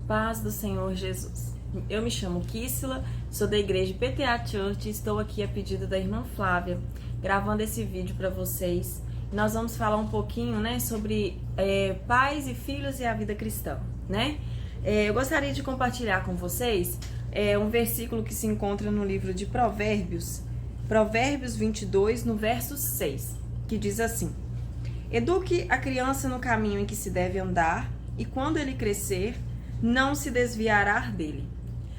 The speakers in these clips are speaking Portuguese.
Paz do Senhor Jesus. Eu me chamo Kissila, sou da igreja PTA Church e estou aqui a pedido da irmã Flávia, gravando esse vídeo para vocês. Nós vamos falar um pouquinho, sobre pais e filhos e a vida cristã, eu gostaria de compartilhar com vocês um versículo que se encontra no livro de Provérbios, Provérbios 22, no verso 6, que diz assim: Eduque a criança no caminho em que se deve andar, e quando ele crescer, não se desviará dele.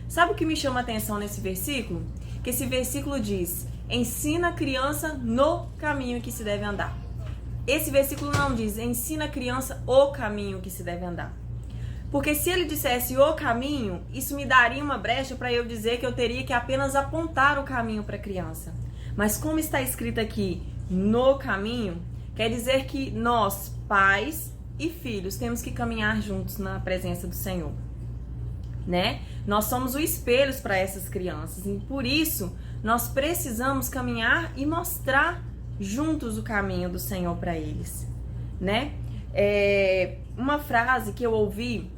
Sabe o que me chama a atenção nesse versículo? Que esse versículo diz: ensina a criança no caminho em que se deve andar. Esse versículo não diz: ensina a criança o caminho que se deve andar. Porque se ele dissesse o caminho, isso me daria uma brecha para eu dizer que eu teria que apenas apontar o caminho para a criança. Mas como está escrito aqui, no caminho, quer dizer que nós, pais e filhos, temos que caminhar juntos na presença do Senhor, Nós somos os espelhos para essas crianças e por isso nós precisamos caminhar e mostrar juntos o caminho do Senhor para eles, Uma frase que eu ouvi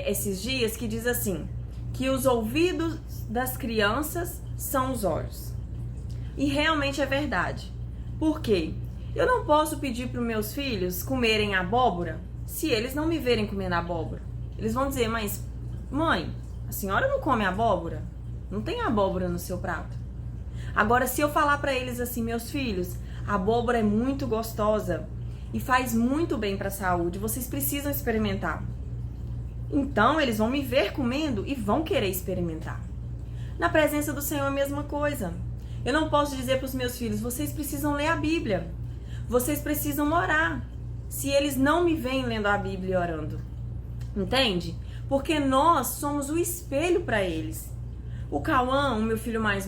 esses dias que diz assim, que os ouvidos das crianças são os olhos. E realmente é verdade. Por quê? Eu não posso pedir para os meus filhos comerem abóbora se eles não me verem comendo abóbora. Eles vão dizer: mas mãe, a senhora não come abóbora? Não tem abóbora no seu prato. Agora, se eu falar para eles assim: meus filhos, a abóbora é muito gostosa e faz muito bem para a saúde, vocês precisam experimentar. Então, eles vão me ver comendo e vão querer experimentar. Na presença do Senhor é a mesma coisa. Eu não posso dizer para os meus filhos: vocês precisam ler a Bíblia. Vocês precisam orar, se eles não me veem lendo a Bíblia e orando. Entende? Porque nós somos o espelho para eles. O Cauã, o meu filho mais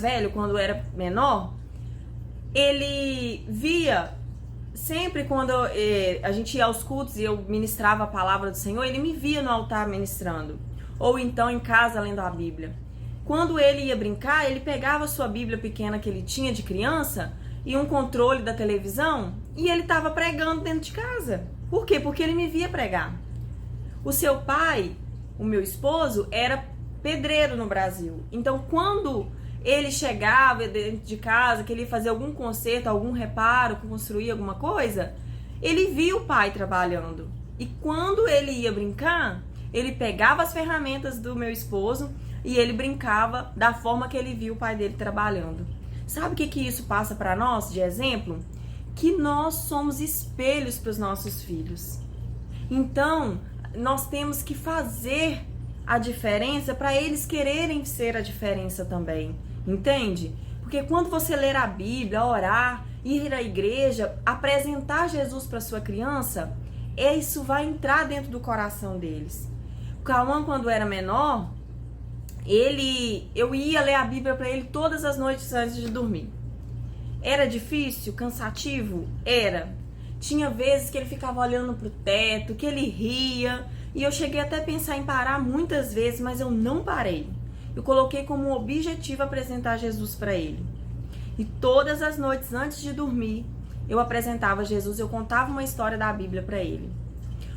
velho, quando era menor, ele via, sempre quando a gente ia aos cultos e eu ministrava a palavra do Senhor, ele me via no altar ministrando. Ou então em casa lendo a Bíblia. Quando ele ia brincar, ele pegava a sua Bíblia pequena que ele tinha de criança e um controle da televisão, e ele estava pregando dentro de casa. Por quê? Porque ele me via pregar. O seu pai, o meu esposo, era pedreiro no Brasil. Então, quando ele chegava dentro de casa, que ele ia fazer algum conserto, algum reparo, construir alguma coisa, ele via o pai trabalhando. E quando ele ia brincar, ele pegava as ferramentas do meu esposo e ele brincava da forma que ele viu o pai dele trabalhando. Sabe o que isso passa para nós de exemplo? Que nós somos espelhos para os nossos filhos. Então, nós temos que fazer a diferença para eles quererem ser a diferença também. Entende? Porque quando você ler a Bíblia, orar, ir à igreja, apresentar Jesus para sua criança, isso vai entrar dentro do coração deles. O Cauã, quando era menor, eu ia ler a Bíblia para ele todas as noites antes de dormir. Era difícil, cansativo? Era. Tinha vezes que ele ficava olhando pro teto, que ele ria, e eu cheguei até a pensar em parar muitas vezes, mas eu não parei. Eu coloquei como objetivo apresentar Jesus para ele. E todas as noites antes de dormir, eu apresentava Jesus, eu contava uma história da Bíblia para ele.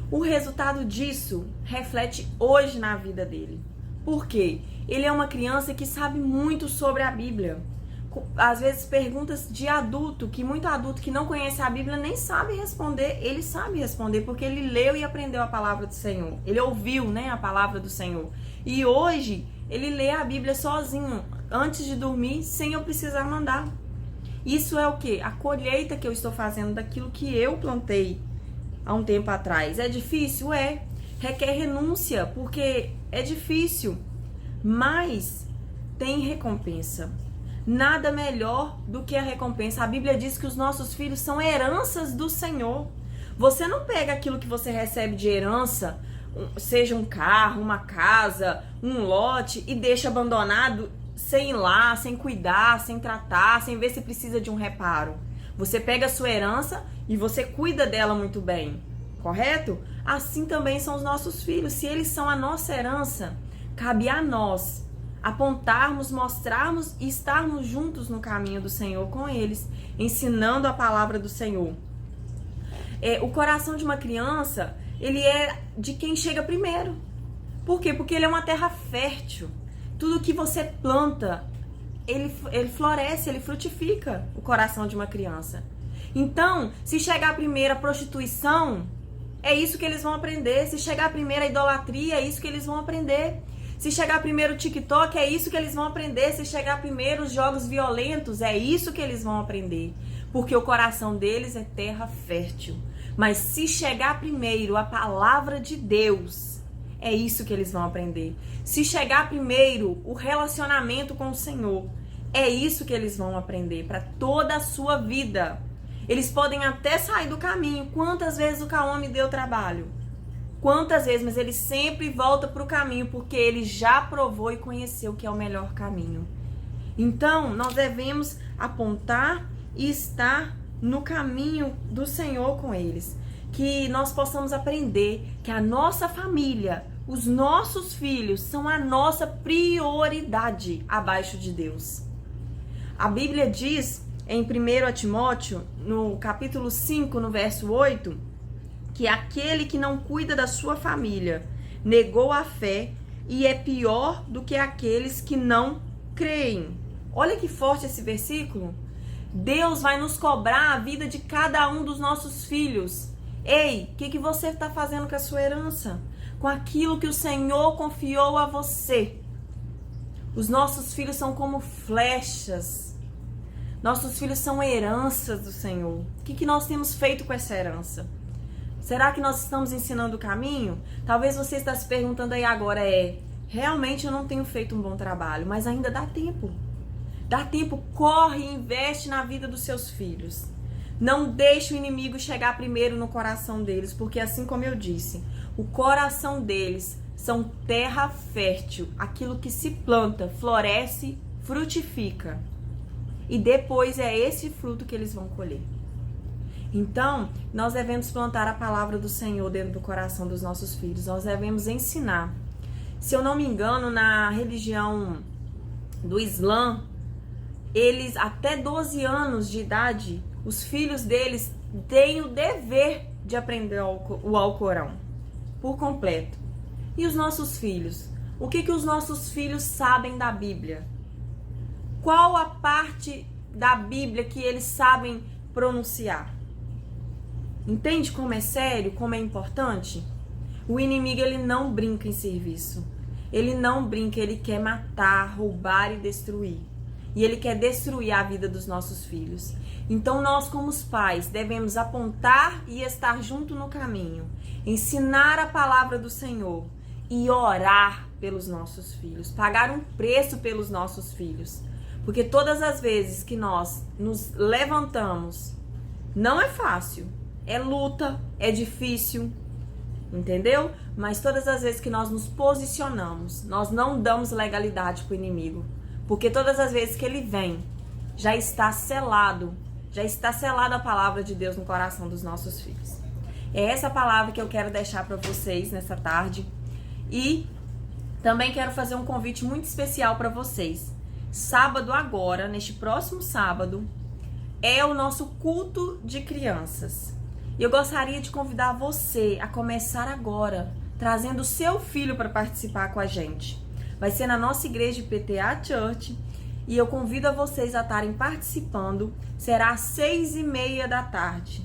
O resultado disso reflete hoje na vida dele. Por quê? Ele é uma criança que sabe muito sobre a Bíblia. Às vezes perguntas de adulto, que muito adulto que não conhece a Bíblia nem sabe responder, ele sabe responder porque ele leu e aprendeu a palavra do Senhor. Ele ouviu, a palavra do Senhor. E hoje ele lê a Bíblia sozinho, antes de dormir, sem eu precisar mandar. Isso é o quê? A colheita que eu estou fazendo daquilo que eu plantei há um tempo atrás. É difícil? É. Requer renúncia, porque é difícil, mas tem recompensa. Nada melhor do que a recompensa. A Bíblia diz que os nossos filhos são heranças do Senhor. Você não pega aquilo que você recebe de herança, seja um carro, uma casa, um lote, e deixa abandonado sem ir lá, sem cuidar, sem tratar, sem ver se precisa de um reparo. Você pega a sua herança e você cuida dela muito bem, correto? Assim também são os nossos filhos. Se eles são a nossa herança, cabe a nós apontarmos, mostrarmos e estarmos juntos no caminho do Senhor com eles, ensinando a palavra do Senhor. O coração de uma criança, ele é de quem chega primeiro. Por quê? Porque ele é uma terra fértil. Tudo que você planta, ele floresce, ele frutifica o coração de uma criança. Então, se chegar primeiro a prostituição, é isso que eles vão aprender. Se chegar primeiro a idolatria, é isso que eles vão aprender. Se chegar primeiro o TikTok, é isso que eles vão aprender. Se chegar primeiro os jogos violentos, é isso que eles vão aprender. Porque o coração deles é terra fértil. Mas se chegar primeiro a palavra de Deus, é isso que eles vão aprender. Se chegar primeiro o relacionamento com o Senhor, é isso que eles vão aprender para toda a sua vida. Eles podem até sair do caminho. Quantas vezes o Cauã me deu trabalho? Quantas vezes? Mas ele sempre volta para o caminho, porque ele já provou e conheceu que é o melhor caminho. Então, nós devemos apontar e estar no caminho do Senhor com eles. Que nós possamos aprender que a nossa família, os nossos filhos, são a nossa prioridade abaixo de Deus. A Bíblia diz em 1 Timóteo, no capítulo 5, no verso 8, que aquele que não cuida da sua família negou a fé e é pior do que aqueles que não creem. Olha que forte esse versículo. Deus vai nos cobrar a vida de cada um dos nossos filhos. Ei, o que você está fazendo com a sua herança? Com aquilo que o Senhor confiou a você. Os nossos filhos são como flechas. Nossos filhos são heranças do Senhor. O que nós temos feito com essa herança? Será que nós estamos ensinando o caminho? Talvez você está se perguntando aí agora, realmente eu não tenho feito um bom trabalho, mas ainda dá tempo. Dá tempo, corre e investe na vida dos seus filhos. Não deixe o inimigo chegar primeiro no coração deles, porque assim como eu disse, o coração deles são terra fértil. Aquilo que se planta, floresce, frutifica. E depois é esse fruto que eles vão colher. Então, nós devemos plantar a palavra do Senhor dentro do coração dos nossos filhos. Nós devemos ensinar. Se eu não me engano, na religião do Islã, eles até 12 anos de idade, os filhos deles têm o dever de aprender o Alcorão por completo. E os nossos filhos? O que os nossos filhos sabem da Bíblia? Qual a parte da Bíblia que eles sabem pronunciar? Entende como é sério, como é importante? O inimigo, ele não brinca em serviço. Ele não brinca, ele quer matar, roubar e destruir. E ele quer destruir a vida dos nossos filhos. Então nós, como os pais, devemos apontar e estar junto no caminho. Ensinar a palavra do Senhor e orar pelos nossos filhos. Pagar um preço pelos nossos filhos. Porque todas as vezes que nós nos levantamos, não é fácil. É luta, é difícil, entendeu? Mas todas as vezes que nós nos posicionamos, nós não damos legalidade para o inimigo. Porque todas as vezes que ele vem, já está selada a palavra de Deus no coração dos nossos filhos. É essa palavra que eu quero deixar para vocês nessa tarde. E também quero fazer um convite muito especial para vocês. Sábado agora, neste próximo sábado, é o nosso culto de crianças. E eu gostaria de convidar você a começar agora, trazendo o seu filho para participar com a gente. Vai ser na nossa igreja PTA Church e eu convido a vocês a estarem participando. Será às 6h30 da tarde.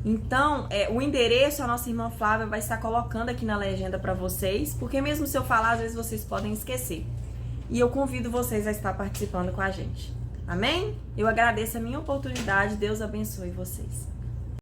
Então, o endereço a nossa irmã Flávia vai estar colocando aqui na legenda para vocês, porque mesmo se eu falar, às vezes vocês podem esquecer. E eu convido vocês a estar participando com a gente. Amém? Eu agradeço a minha oportunidade. Deus abençoe vocês.